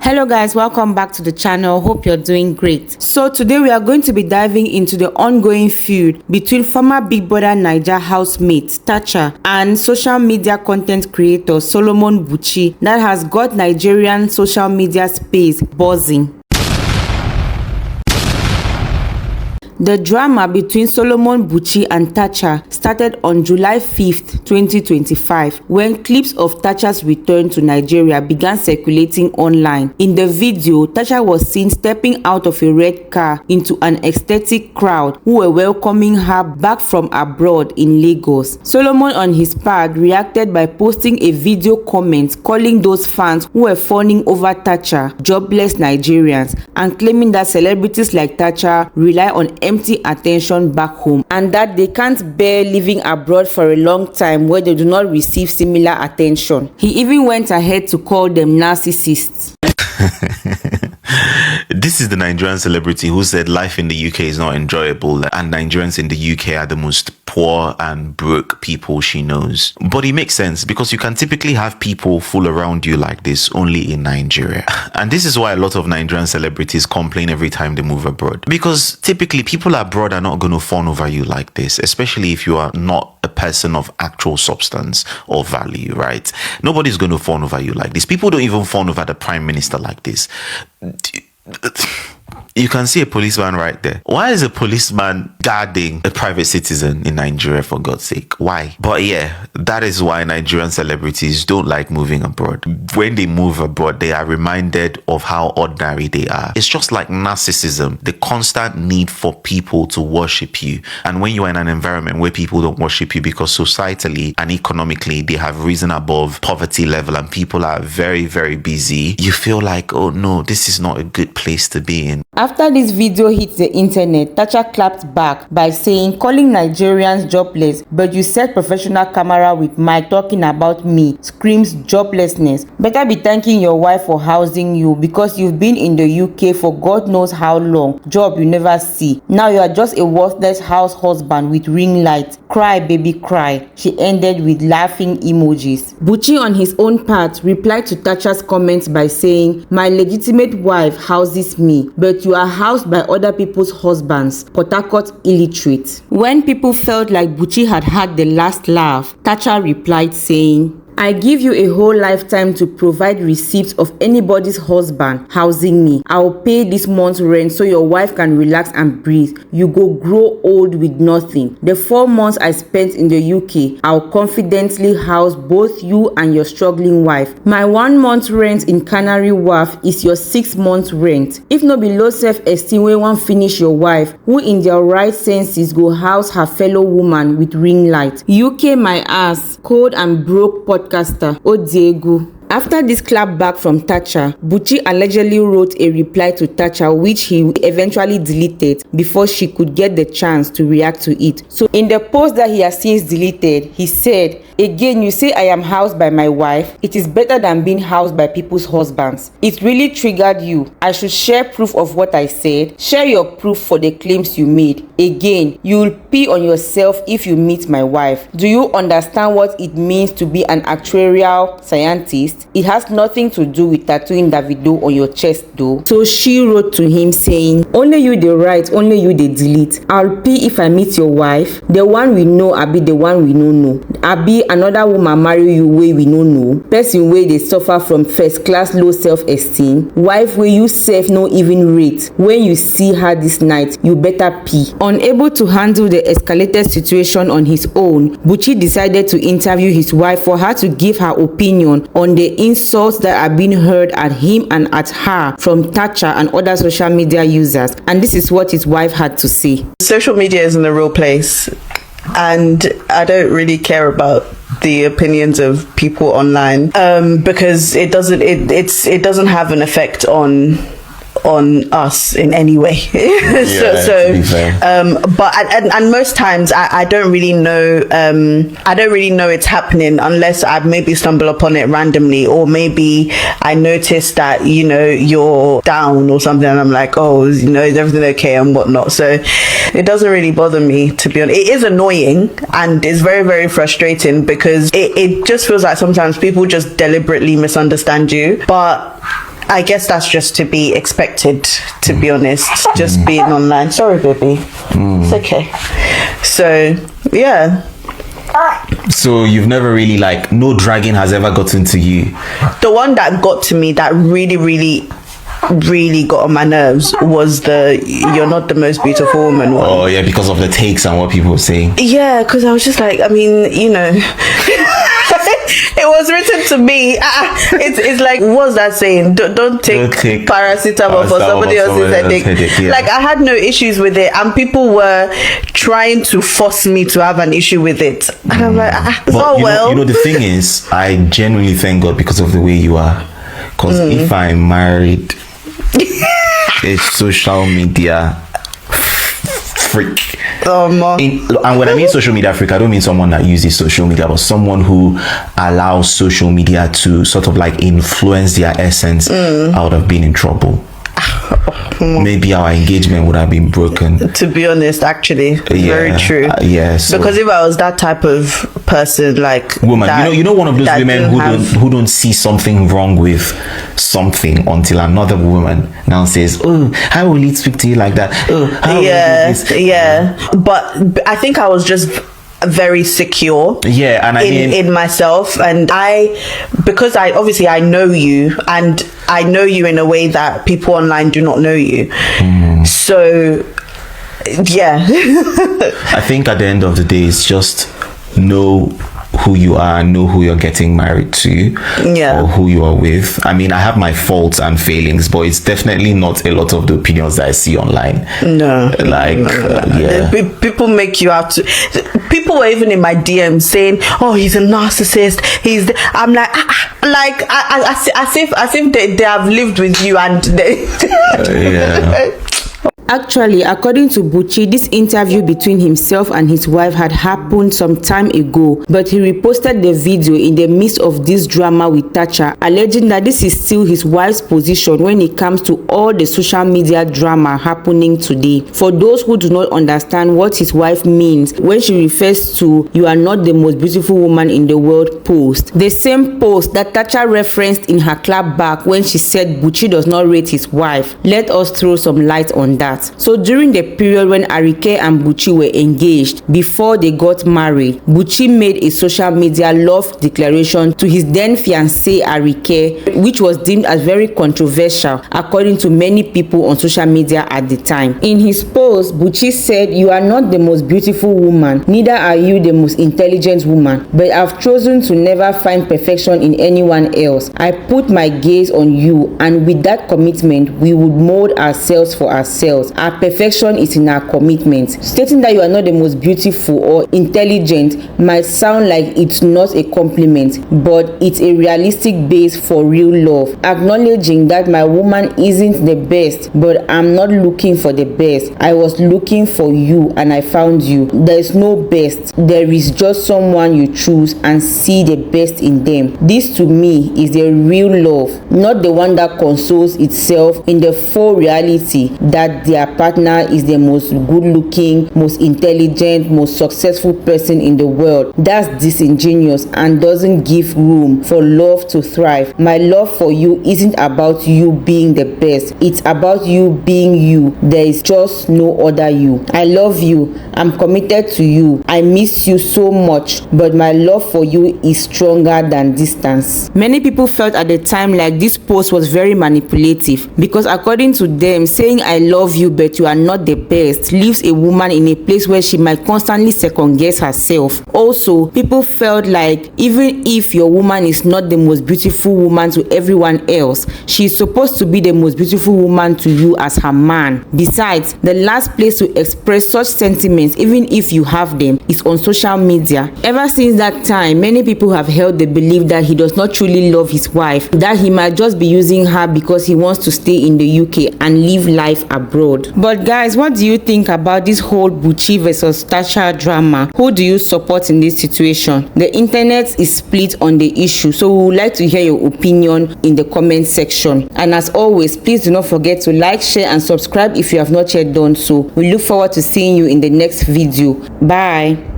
Hello guys, welcome back to the channel. Hope you're doing great. So today we are going to be diving into the ongoing feud between former Ex-BBNaija housemate Tacha and social media content creator Solomon Buchi that has got Nigerian social media space buzzing. The drama between Solomon Buchi and Tacha started on July 5th, 2025, when clips of Tacha's return to Nigeria began circulating online. In the video, Tacha was seen stepping out of a red car into an ecstatic crowd who were welcoming her back from abroad in Lagos. Solomon, on his part, reacted by posting a video comment calling those fans who were fawning over Tacha jobless Nigerians and claiming that celebrities like Tacha rely on empty attention back home and that they can't bear living abroad for a long time where they do not receive similar attention. He even went ahead to call them narcissists. This is the Nigerian celebrity who said life in the UK is not enjoyable and Nigerians in the UK are the most poor and broke people she knows. But it makes sense because you can typically have people fool around you like this only in Nigeria. And this is why a lot of Nigerian celebrities complain every time they move abroad. Because typically people abroad are not going to fawn over you like this, especially if you are not a person of actual substance or value, right? Nobody's going to fawn over you like this. People don't even fawn over the prime minister like this. You can see a policeman right there. Why is a policeman guarding a private citizen in Nigeria, for God's sake? Why? But yeah, that is why Nigerian celebrities don't like moving abroad. When they move abroad, they are reminded of how ordinary they are. It's just like narcissism, the constant need for people to worship you. And when you are in an environment where people don't worship you because societally and economically they have risen above poverty level and people are very, very busy, you feel like, oh no, this is not a good place to be in. After this video hit the internet, Tacha clapped back by saying, calling Nigerians jobless, but you set professional camera with mic talking about me, screams joblessness. Better be thanking your wife for housing you because you've been in the UK for God knows how long, job you never see. Now you are just a worthless house husband with ring light. Cry baby cry. She ended with laughing emojis. Buchi on his own part replied to Tacha's comments by saying, my legitimate wife houses me, but you are housed by other people's husbands, Port Harcourt illiterate. When people felt like Buchi had the last laugh, Tacha replied saying, I give you a whole lifetime to provide receipts of anybody's husband housing me. I'll pay this month's rent so your wife can relax and breathe. You go grow old with nothing. The 4 months I spent in the UK, I'll confidently house both you and your struggling wife. My 1 month rent in Canary Wharf is your 6 months rent. If no be low self-esteem wey wan finish your wife, who in their right senses go house her fellow woman with ring light? UK my ass, cold and broke podcaster Odiegu. After this clapback from Tacha, Buchi allegedly wrote a reply to Tacha which he eventually deleted before she could get the chance to react to it. So in the post that he has since deleted, he said, again, you say I am housed by my wife. It is better than being housed by people's husbands. It really triggered you. I should share proof of what I said. Share your proof for the claims you made. Again, you'll pee on yourself if you meet my wife. Do you understand what it means to be an actuarial scientist? It has nothing to do with tattooing Davido on your chest though. So she wrote to him saying, only you they write, only you they delete. I'll pee if I meet your wife. The one we know, I be the one we no know. I be another woman marry you way we no know. Person way they suffer from first class low self-esteem. Wife way you self no even rate. When you see her this night, you better pee. Unable to handle the escalated situation on his own, Buchi decided to interview his wife for her to give her opinion on the insults that are being heard at him and at her from Tacha and other social media users. And this is what his wife had to say. Social media isn't the real place, and I don't really care about the opinions of people online because it doesn't have an effect on us in any way. But most times I don't really know it's happening unless I maybe stumble upon it randomly, or maybe I notice that you're down or something and I'm like, oh, is everything okay and whatnot. So it doesn't really bother me, to be honest. It is annoying and it's very, very frustrating because it just feels like sometimes people just deliberately misunderstand you. But I guess that's just to be expected, to be honest. Just being online. Sorry, baby. It's okay. So, yeah. So you've never really, like, no dragging has ever gotten to you? The one that got to me that really got on my nerves was the "you're not the most beautiful woman" one. Oh yeah, because of the takes and what people were saying. Yeah, because I was just like, I mean, you know, it was written to me. It's like, what's that saying? Don't take paracetamol for somebody else's headache. Yeah. Like, I had no issues with it, and people were trying to force me to have an issue with it. And I'm like, you know, the thing is, I genuinely thank God because of the way you are. Because if I'm married, a social media freak. And when I mean social media freak, I don't mean someone that uses social media, but someone who allows social media to sort of like influence their essence. I would have been in trouble. Maybe our engagement would have been broken. To be honest, actually, very true. So, because if I was that type of person, like woman, that, you know, one of those women who don't see something wrong with something until another woman now says, "Oh, how will he speak to you like that? Oh, how will he do this?" Yeah. But I think I was just very secure and in myself, and because I obviously I know you, and I know you in a way that people online do not know you. So yeah. I think at the end of the day, it's just know who you are, know who you're getting married to, or who you are with. I mean, I have my faults and failings, but it's definitely not a lot of the opinions that I see online. People make you out to. People were even in my DM saying, "Oh, he's a narcissist." I'm like, as if they have lived with you and they. Actually, according to Buchi, this interview between himself and his wife had happened some time ago, but he reposted the video in the midst of this drama with Tacha, alleging that this is still his wife's position when it comes to all the social media drama happening today. For those who do not understand what his wife means when she refers to "you are not the most beautiful woman in the world" post, the same post that Tacha referenced in her Clapback when she said Buchi does not rate his wife. Let us throw some light on that. So during the period when Arike and Buchi were engaged, before they got married, Buchi made a social media love declaration to his then fiancée Arike, which was deemed as very controversial according to many people on social media at the time. In his post, Buchi said, "You are not the most beautiful woman, neither are you the most intelligent woman, but I've chosen to never find perfection in anyone else. I put my gaze on you, and with that commitment, we would mold ourselves for ourselves. Our perfection is in our commitment." Stating that you are not the most beautiful or intelligent might sound like it's not a compliment, but it's a realistic base for real love. Acknowledging that my woman isn't the best, but I'm not looking for the best. I was looking for you and I found you. There is no best. There is just someone you choose and see the best in them. This to me is the real love, not the one that consoles itself in the full reality that their partner is the most good-looking, most intelligent, most successful person in the world. That's disingenuous and doesn't give room for love to thrive. My love for you isn't about you being the best. It's about you being you. There is just no other you. I love you. I'm committed to you. I miss you so much, but my love for you is stronger than distance. Many people felt at the time like this post was very manipulative because according to them, saying "I love you but you are not the best" leaves a woman in a place where she might constantly second guess herself. Also, people felt like even if your woman is not the most beautiful woman to everyone else, she is supposed to be the most beautiful woman to you as her man. Besides, the last place to express such sentiments, even if you have them, is on social media. Ever since that time, many people have held the belief that he does not truly love his wife, that he might just be using her because he wants to stay in the UK and live life abroad. But guys, what do you think about this whole Buchi versus Tacha drama? Who do you support in this situation? The internet is split on the issue, so we would like to hear your opinion in the comment section. And as always, please do not forget to like, share and subscribe if you have not yet done so. We look forward to seeing you in the next video. Bye.